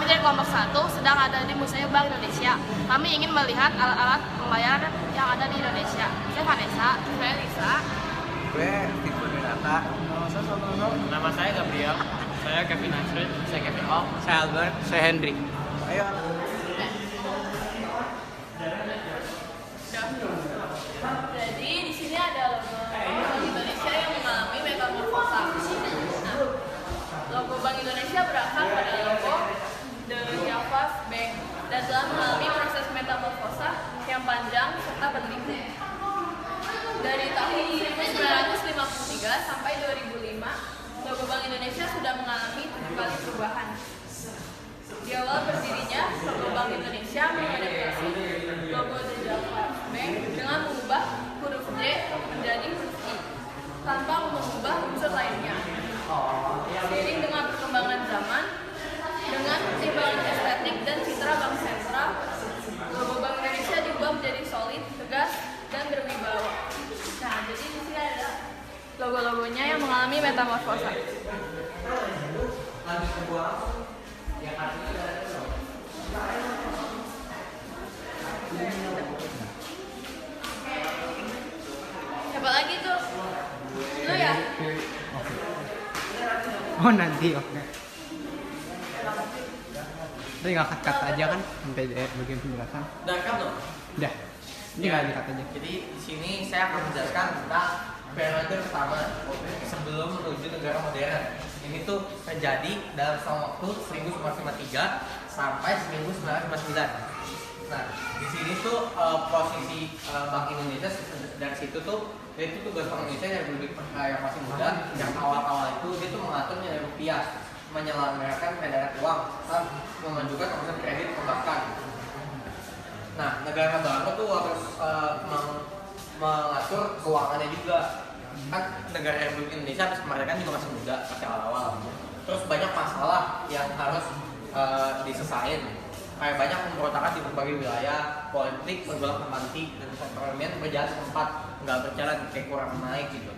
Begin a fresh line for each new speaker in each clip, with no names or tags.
dari kelompok 1 sedang ada di Museum Bank Indonesia. Kami ingin melihat alat-alat pembayaran yang ada di Indonesia. Saya Vanessa. Saya Lisa.
Gue Tipu Dinata.
Nama saya Gabriel. Saya Kevin Asrid. Saya Kevin Ong.
Saya Albert. Saya Henry. Ayo.
Jadi di sini ada logo Bank Indonesia yang mengalami metamorfosa. Nah, logo Bank Indonesia berasal pada logo The Java Bank dan telah mengalami proses metamorfosa yang panjang serta berliku. Dari tahun 1953 sampai 2005, logo Bank Indonesia sudah mengalami 7 kali perubahan. Di awal berdirinya, logo Bank Indonesia mengadaptasi logo The Java Bank dengan mengubah huruf J menjadi huruf I, tanpa mengubah unsur lainnya. Seiring dengan perkembangan zaman, dengan pertimbangan estetik dan citra bank sentral, logo Bank Indonesia diubah menjadi solid, tegas, dan berwibawa. Nah, jadi di sini ada logo-logonya yang mengalami metamorfosa. Siapa lagi tuh? Lu ya?
Oh nanti oke. Tapi nggak cut aja kan sampai bagian penjelasan.
Udah kan loh.
Udah. Ini nggak di cut aja.
Jadi di sini saya akan menjelaskan tentang periode pertama sebelum menuju negara modern. Ini tuh terjadi dalam waktu 1953 sampai 1959. Nah, di sini tuh posisi Bank Indonesia dari situ tuh itu tugas Bank Indonesia yang lebih yang masih muda, yang awal-awal itu dia tuh mengatur nilai rupiah, menyelenggarakan peredaran uang, dan memajukan konsep kredit perbankan. Nah, negara baru tuh harus mengatur keuangannya juga. Kan negara Republik Indonesia habis kemerdekaan juga masih muda, masih awal-awal. Terus banyak masalah yang harus diselesain. Kayak banyak pemberontakan di berbagai wilayah, politik bergolak kembali dan perekonomian berjalan sempat nggak berjalan, kayak kurang naik gitu.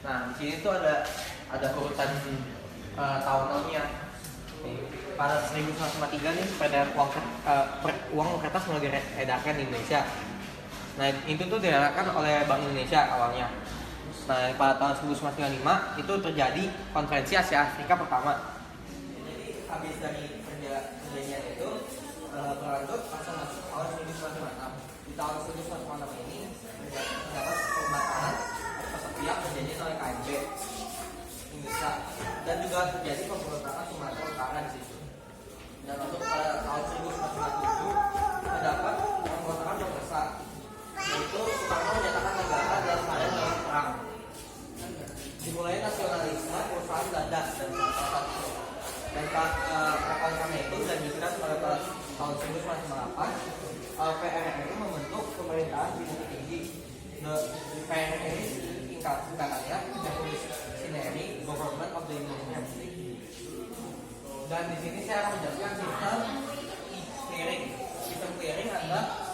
Nah, di sini tuh ada urutan tahunannya. Pada 1953 nih peredaran uang kertas mulai diedarkan di Indonesia. Nah, itu tuh diedarkan oleh Bank Indonesia awalnya. Nah, pada tahun 1995 itu terjadi konferensi Asia Afrika pertama. Jadi habis dari perjanjian itu berlanjut langsung masuk tahun 1996. Di tahun 1996 ini terdapat pembatalan atas setiap perjanjian oleh KMB Indonesia dan juga terjadi pemberontakan Sumatera Utara di situ. Dan untuk pada tahun 1997 terdapat pemberontakan yang besar, yaitu Soekarno menyatakan negara dalam keadaan dalam perang. Dimulai nasionalisme perusahaan ganda dan satu. Dan karena itu dan juga pada tahun 1998 PRRI membentuk pemerintahan bintang tinggi. PRRI singkatannya Revolutionary Government of the Indonesian Republic. Dan di sini saya akan menjelaskan sistem clearing. Sistem clearing adalah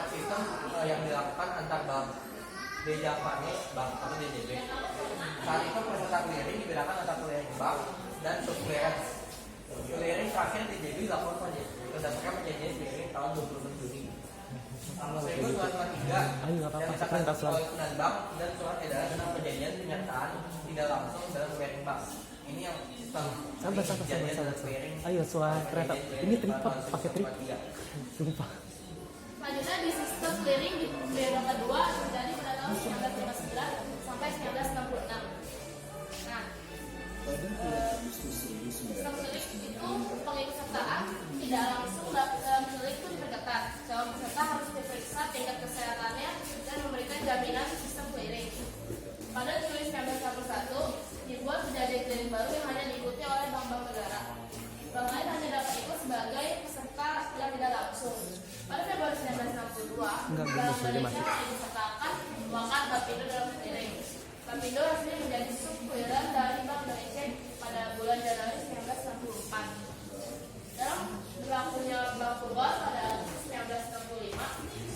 sistem yang dilakukan antar bank. Japanese Bank atau DJB. Saat itu peserta clearing dibedakan antara clearing bank dan sub-clearance. Clearing terakhir DJB dilakukan berdasarkan perjanjian clearing tahun 26 Juni. 1993 yang disahkan oleh Penan Bank dan surat edaran tentang perjanjian penyertaan tidak langsung dalam clearing bank. Ini yang sistem clearing.
Ayo suara kereta. Ini tripod pakai tripod. Sumpah.
Selanjutnya di sistem clearing di periode kedua terjadi pada tahun 1959 sampai 1966. Nah, sistem clearing itu pengikutsertaan tidak langsung dalam clearing itu diperketat. Calon peserta harus diperiksa tingkat kesehatannya dan memberikan jaminan sistem clearing. Pada Juli 1961 dibuat perjanjian clearing baru yang hanya diikuti oleh bank-bank negara. Bank lain hanya dapat ikut sebagai peserta yang tidak langsung. Pada Februari 1962, Bank Indonesia disertakan mengangkat Bapindo dalam clearing. Bapindo resmi menjadi sub-clearer dari Bank Indonesia pada bulan Januari 1964. Dalam berlakunya Bank Global pada 1965,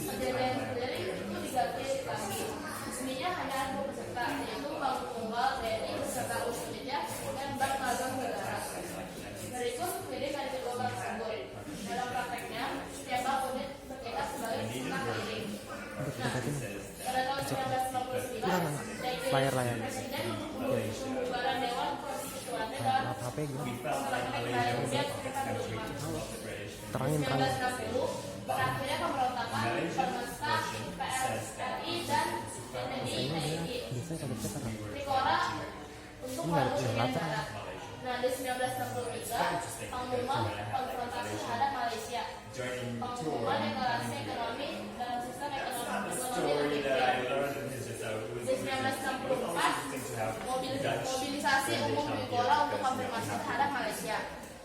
perjanjian clearing itu diganti lagi. Resminya hanya ada 2 peserta, yaitu Bank Global BNI beserta Indonesia dan Bank Magang Negara. Berikut clearing dari
pegang.
Terangin.
Terangin.
1960 berakhirnya pemberontakan Permesta, PSRI dan NDI.
Biasanya kalau kita terang.
Trikora untuk
Ini nggak ada
Maluku
latar.
dan Barat. Nah, di 1963 pengumuman konfrontasi terhadap Malaysia. Pengumuman deklarasi ekonomi dalam sistem ekonomi yang di 1964 mobilisasi umum Trikora untuk konfirmasi terhadap Malaysia.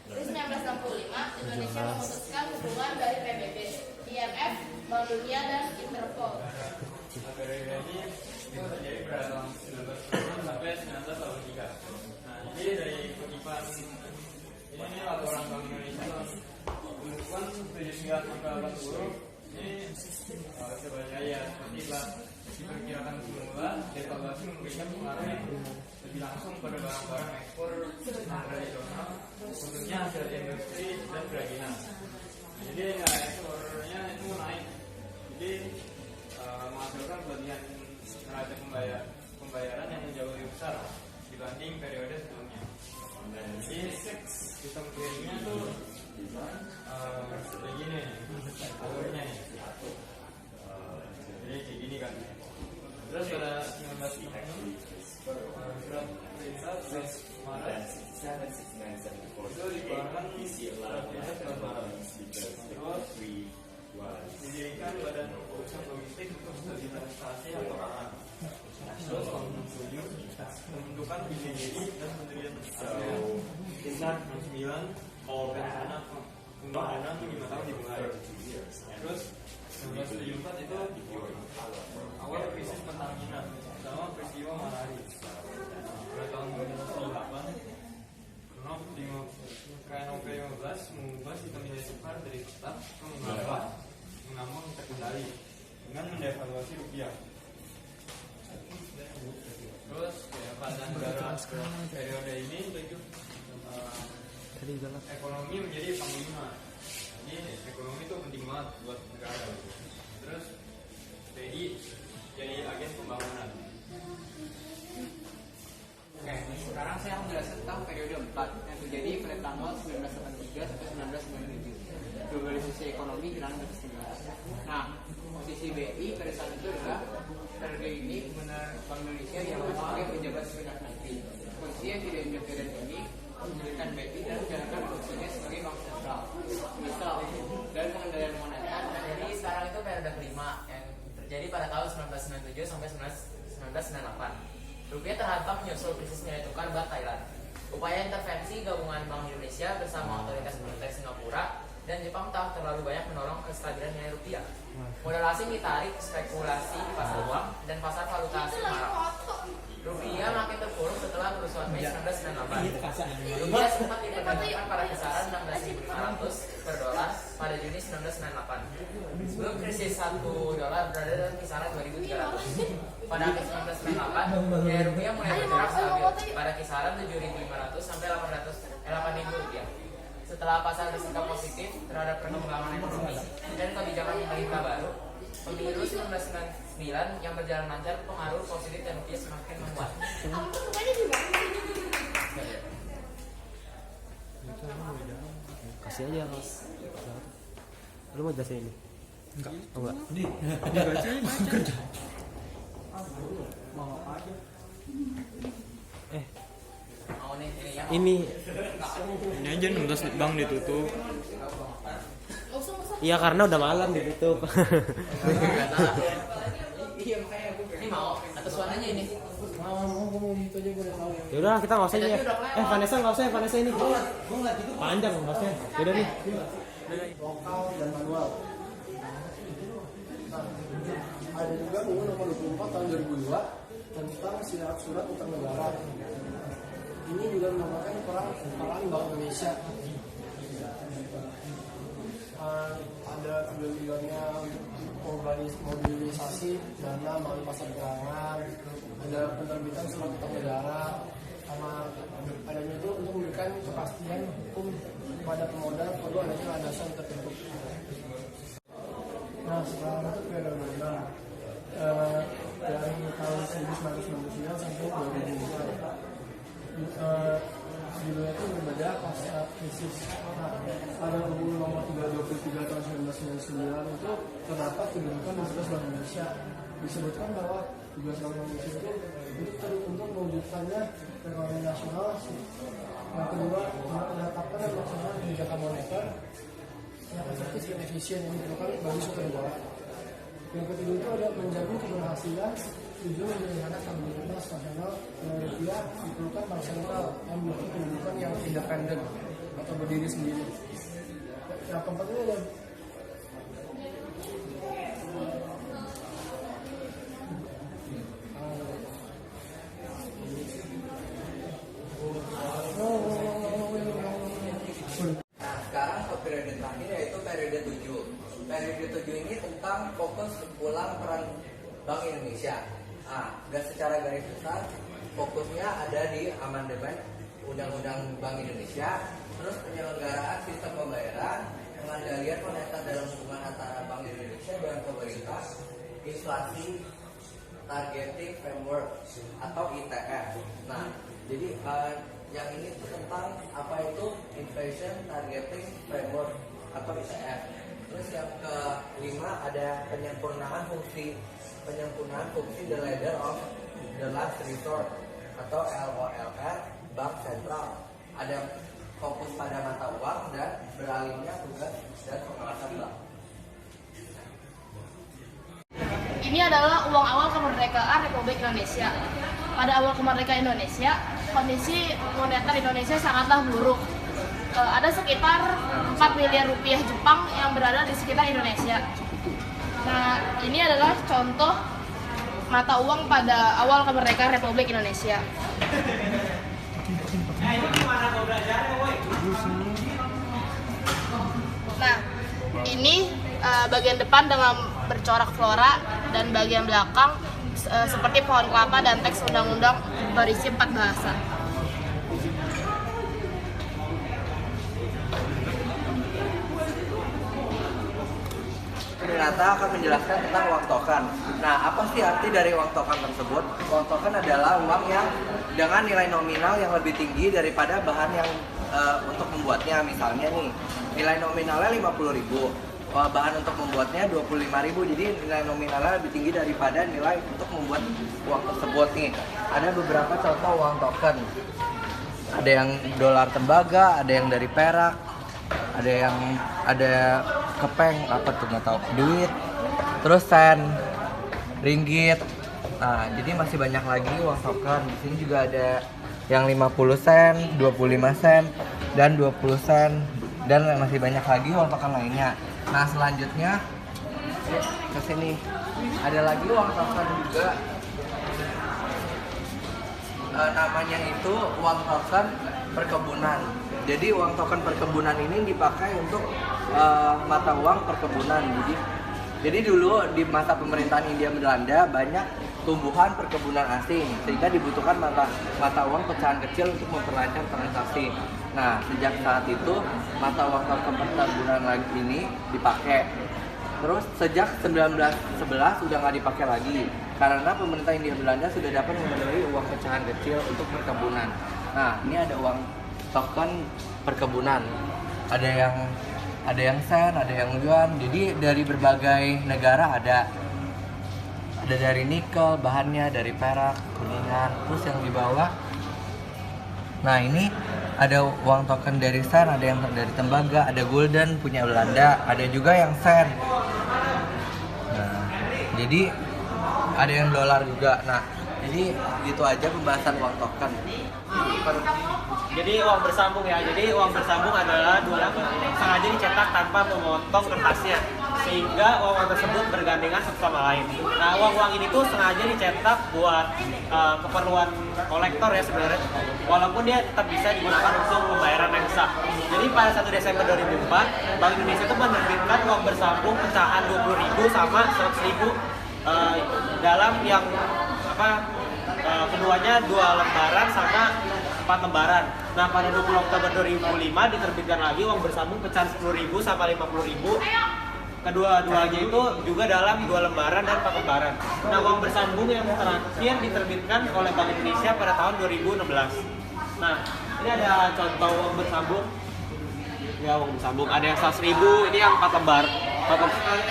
Di 1965 Indonesia memutuskan hubungan dari PBB, IMF, Bank Dunia dan Interpol.
Periode ini itu terjadi pada tahun 1990 sampai 1983. Nah, jadi dari kutipan ini laporan Bank Indonesia pembukuan 79/80 ini sebenarnya ya seperti telah diperkirakan semula, devaluasi memberikan pengaruh yang lebih langsung pada barang-barang ekspor tradisional, khususnya hasil industri dan kerajinan. Jadi ekspornya itu naik. Jadi menghasilkan kelebihan neraca pembayaran yang jauh lebih besar dibanding periode sebelumnya. Jadi sistem clearingnya tuh begini alurnya nih. Jadi kayak gini kan. Terus pada 1996 surat perintah Maret itu dikeluarkan surat perintah Maret. Terus didirikan Badan Urusan Logistik untuk Stabilisasi Keuangan. Terus tahun 67 pembentukan BPJI dan Kementerian Sekitar 69 rencana pembangunan 5 tahun dimulai. Terus 1974 itu awal krisis Pertamina sama peristiwa Matahari. Pada tahun 2008 KNOP 15 mengubah sistem nilai tukar dari tetap ke mengambang terkendali dengan mendevaluasi rupiah. Terus pada periode ini ekonomi menjadi panglima. Jadi ekonomi itu penting banget buat negara. Terus BI jadi agen pembangunan.
Oke, sekarang saya akan menjelaskan tentang periode 4 yang terjadi pada tanggal 1983 sampai 1997. Globalisasi ekonomi hilang berkesinambungan. Nah, posisi BI pada saat itu adalah periode ini Gubernur Bank Indonesia yang sebagai pejabat segenap negeri. Posisi yang tidak independen ini memberikan BI dan menjalankan fungsinya sebagai bank sentral. Misal, dari pengendalian moneter.
Jadi sekarang itu periode kelima yang terjadi pada tahun 1997 sampai 1998. Rupiah terhantam menyusul krisis nilai tukar baht Thailand. Upaya intervensi gabungan Bank Indonesia bersama otoritas moneter Singapura dan Jepang tak terlalu banyak menolong kestabilan nilai rupiah. Modal asing ditarik spekulasi di pasar uang dan pasar valuta asing marak. Rupiah makin terpuruk setelah kerusuhan Mei 1998. Rupiah sempat diperkirakan pada kisaran 16.500 per dolar pada Juni 1998. Sebelum krisis $1 berada dalam kisaran 2.300. Pada akhir 1998, nilai rupiah mulai bergerak stabil pada kisaran 7.500 sampai 8.000 rupiah. Setelah pasar bersikap positif terhadap perkembangan ekonomi dan kebijakan pemerintah baru, pemilu 1999 yang berjalan lancar, pengaruh positif dan rupiah semakin menguat.
Kasih aja Mas. Lu mau jelasin ini? Enggak. Oh enggak.
Mau nih ini ya.
Ini
Ini aja 16 bank ditutup.
iya karena udah malam ditutup.
Ini mau atau suaranya ini?
Ya udah kita nggak usah ya. Vanessa nggak usah ya, Vanessa ini. Panjang bahasnya. Yaudah nih.
Lokal dan manual. Ada juga UU nomor 24 tahun 2002 tentang surat utang negara. Ini juga merupakan peran Bank Indonesia. Ada tujuannya untuk mobilisasi dana melalui pasar keuangan, ada penerbitan surat utang negara, sama adanya itu untuk memberikan kepastian hukum kepada pemodal perlu adanya landasan tertentu. Nah, sekarang itu periode mana? Dari tahun 1999 sampai 2002. Judulnya itu ada pasca krisis. Nah, pada UU nomor 323 tahun 1999 itu terdapat kedudukan dan tugas Bank Indonesia. Disebutkan bahwa tugas Bank Indonesia itu untuk mewujudkannya perekonomian nasional. Yang kedua, menetapkan dan melaksanakan kebijakan moneter yang efektif dan efisien yang diperlukan bagi suatu negara. Yang ketiga itu ada menjamin keberhasilan tujuan menjaga stabilitas nasional dan rupiah diperlukan bank sentral yang memiliki kedudukan yang independen atau berdiri sendiri. Yang keempat itu ada
Sekarang ke periode terakhir yaitu periode 7. Periode 7 ini tentang fokus ulang peran Bank Indonesia. Secara garis besar fokusnya ada di amandemen Undang-Undang Bank Indonesia, terus penyelenggaraan sistem pembayaran, pengendalian moneter dalam hubungan antara Bank Indonesia dan pemerintah, inflasi targeting framework atau ITF. Nah, jadi yang ini tentang apa itu inflation targeting framework atau ITF. Terus yang kelima ada penyempurnaan fungsi the ladder of the last resort atau LOLR Bank Sentral. Ada fokus pada mata uang dan beralihnya tugas dan pengawasan bank.
Ini adalah uang awal kemerdekaan Republik Indonesia. Pada awal kemerdekaan Indonesia, kondisi moneter Indonesia sangatlah buruk. Ada sekitar 4 miliar rupiah Jepang yang berada di sekitar Indonesia. Nah, ini adalah contoh mata uang pada awal kemerdekaan Republik Indonesia. Nah, ini bagian depan dengan bercorak flora dan bagian belakang seperti pohon kelapa dan teks undang-undang berisi 4 bahasa.
Renata akan menjelaskan tentang uang token. Nah, apa sih arti dari uang token tersebut? Uang token adalah uang yang dengan nilai nominal yang lebih tinggi daripada bahan yang untuk membuatnya. Misalnya nih, nilai nominalnya 50.000, bahan untuk membuatnya 25.000. Jadi nilai nominalnya lebih tinggi daripada nilai untuk membuat uang tersebut nih. Ada beberapa contoh uang token. Ada yang dolar tembaga, ada yang dari perak, ada kepeng, apa tuh nggak tahu, duit, terus sen, ringgit. Nah, jadi masih banyak lagi uang token. Di sini juga ada yang 50 sen, 25 sen, dan 20 sen, dan masih banyak lagi uang token lainnya. Nah, selanjutnya ke sini ada lagi uang token juga. Namanya itu uang token perkebunan. Jadi uang token perkebunan ini dipakai untuk mata uang perkebunan. Jadi dulu di masa pemerintahan Hindia Belanda banyak tumbuhan perkebunan asing, sehingga dibutuhkan mata uang pecahan kecil untuk memperlancar transaksi. Nah, sejak saat itu mata uang token perkebunan ini dipakai. Terus sejak 1911 sudah nggak dipakai lagi karena pemerintah Hindia Belanda sudah dapat memenuhi uang pecahan kecil untuk perkebunan. Nah, ini ada uang token perkebunan. Ada yang sen, ada yang yuan. Jadi dari berbagai negara ada dari nikel bahannya, dari perak, kuningan. Terus yang di bawah, nah ini ada uang token dari sen, ada yang dari tembaga, ada gulden punya Belanda, ada juga yang sen. Nah, jadi ada yang dolar juga. Nah, jadi gitu aja pembahasan uang token.
Jadi uang bersambung ya. Jadi uang bersambung adalah dua lembar sengaja dicetak tanpa memotong kertasnya, sehingga uang tersebut bergandengan satu sama lain. Nah, uang-uang ini tuh sengaja dicetak buat keperluan kolektor ya sebenarnya, walaupun dia tetap bisa digunakan untuk pembayaran yang sah. Jadi pada 1 Desember 2004, Bank Indonesia itu menerbitkan uang bersambung pecahan 20.000 sama 100.000 dalam yang keduanya 2 lembaran sama 4 lembaran. Nah, pada 20 Oktober 2005 diterbitkan lagi uang bersambung pecahan 10.000 sama 50.000. Kedua-duanya itu juga dalam 2 lembaran dan 4 lembaran. Nah, uang bersambung yang terakhir diterbitkan oleh Bank Indonesia pada tahun 2016. Nah, Ini ada contoh uang bersambung. Ya, uang bersambung. Ada yang 100.000, ini yang 4 lembar.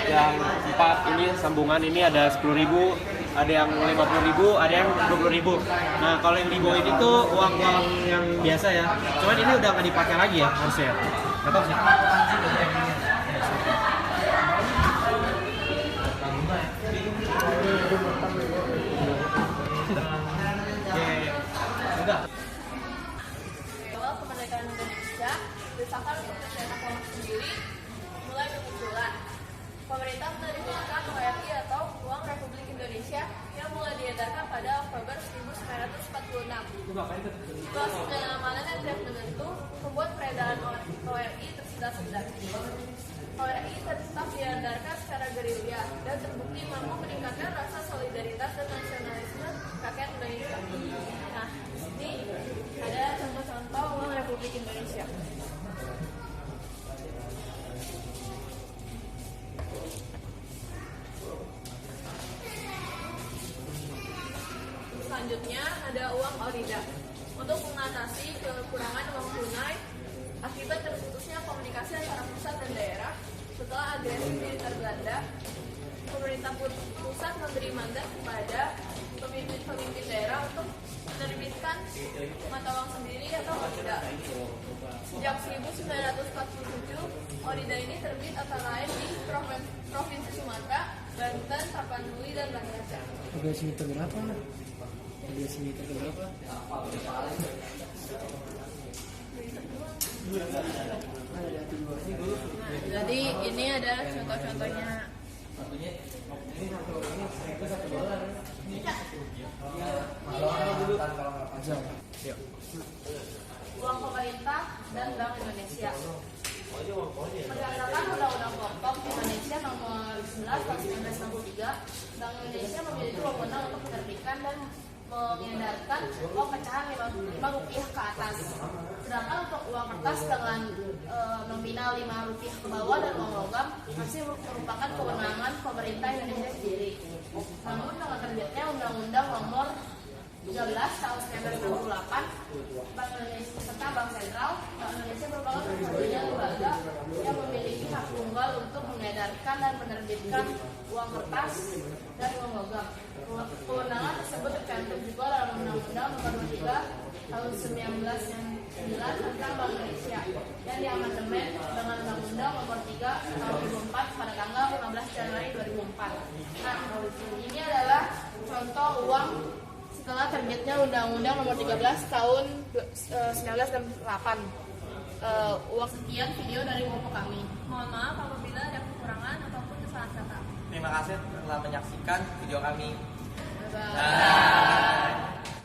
Yang 4 ini sambungan, ini ada 10.000, ada yang 50.000, ada yang 20.000. Nah, kalau yang di bawah ini tuh uang-uang yang biasa ya. Cuman ini udah nggak dipakai lagi ya harusnya. Nggak tahu sih. Udah.
Awal kemerdekaan Indonesia, desakan untuk mencetak uang sendiri mulai bermunculan. Pemerintah menerbitkan ORI atau Uang Republik Indonesia yang mulai diedarkan pada Oktober 1946. Situasi keamanan yang tidak menentu membuat peredaran ORI tersendat-sendat. ORI tetap diedarkan secara gerilya dan terbukti mampu meningkatkan rasa solidaritas dan nasionalisme rakyat Indonesia. Nah, ini ada contoh-contoh uang Republik Indonesia. Selanjutnya ada uang orida. Untuk mengatasi kekurangan uang tunai akibat terputusnya komunikasi antara pusat dan daerah setelah agresi militer Belanda, pemerintah pusat memberi mandat kepada pemimpin daerah untuk menerbitkan mata uang sendiri atau orida. Sejak 1947, orida ini terbit antara lain di Provinsi Sumatera, Banten, Tapanuli, dan Banda Aceh.
Agresi militer berapa? Agresi militer berapa?
Jadi ini ada contoh-contohnya. Uang pemerintah dan Bank Indonesia. Berdasarkan Undang-Undang Pokok Indonesia Nomor 11 Tahun 1963, Bank Indonesia memiliki wewenang untuk menerbitkan dan mengedarkan uang pecahan 5 rupiah ke atas. Sedangkan untuk uang kertas dengan nominal 5 rupiah ke bawah dan uang logam masih merupakan kewenangan pemerintah Indonesia sendiri. Namun dengan terbitnya Undang-Undang Nomor 13 Tahun 1968, Bank Indonesia serta Bank Sentral, Bank Indonesia merupakan satu-satunya lembaga yang memiliki hak tunggal untuk mengedarkan dan menerbitkan uang kertas dan uang logam. Kewenangan tersebut tercantum juga dalam Undang-Undang Nomor 23 Tahun 1999 tentang Bank Indonesia yang diamandemen dengan Undang-Undang Nomor 3 Tahun 2004 pada tanggal 15 Januari 2004. Nah, ini adalah contoh uang setelah terbitnya Undang-Undang Nomor 13 Tahun 1968. Uang sekian video dari Kelompok kami. Mohon maaf apabila ada kekurangan ataupun kesalahan kata.
Terima kasih telah menyaksikan video kami.
Bye.